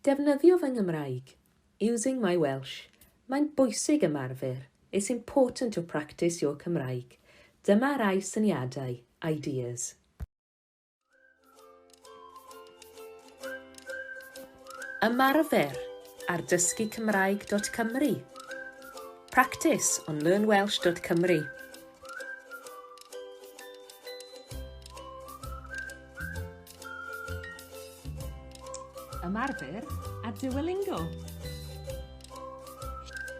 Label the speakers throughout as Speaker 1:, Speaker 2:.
Speaker 1: Defnyddio fy Nghymraeg. Using my Welsh. Mae'n bwysig ymarfer. It's important to practice your Cymraeg. Dyma rai syniadau, ideas. Ymarfer ar dysgucymraeg.cymru. Practice on learnwelsh.cymru. Ymarfer ar Duolingo.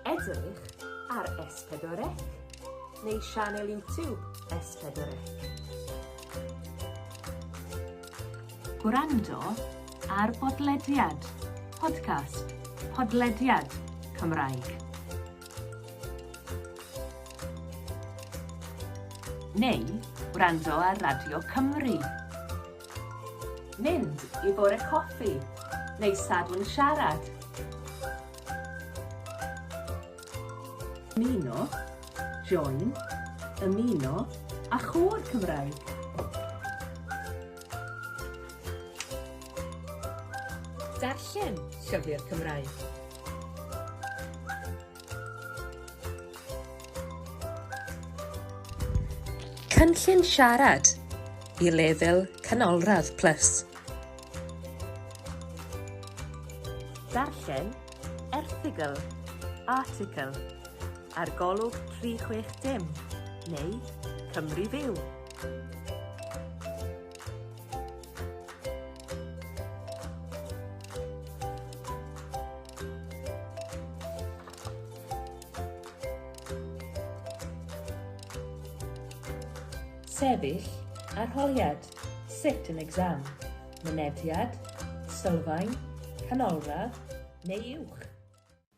Speaker 1: Edrych ar S4C neu sianel YouTube S4C. Gwrando ar bodlediad, podcast, podlediad Cymraeg. Neu wrando ar Radio Cymru. Mynd i fore coffi neu sadwrn siarad. Ymuno, join, ymuno a chwr Cymraeg. Darllen llyfr Cymraeg. Cynllun siarad i lefel canolradd plus. Darllen erthygl, article ar golwg 360 neu Cymru Fyw. Sefyll arholiad, sit an exam, mynediad, sylfaen, canolradd neu uwch.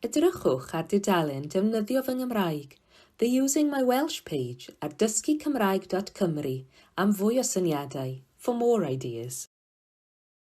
Speaker 1: Edrychwch ar dudalen Defnyddio Fy Nghymraeg, the Using My Welsh page at dysgucymraeg.cymru am fwy o syniadau, for more ideas.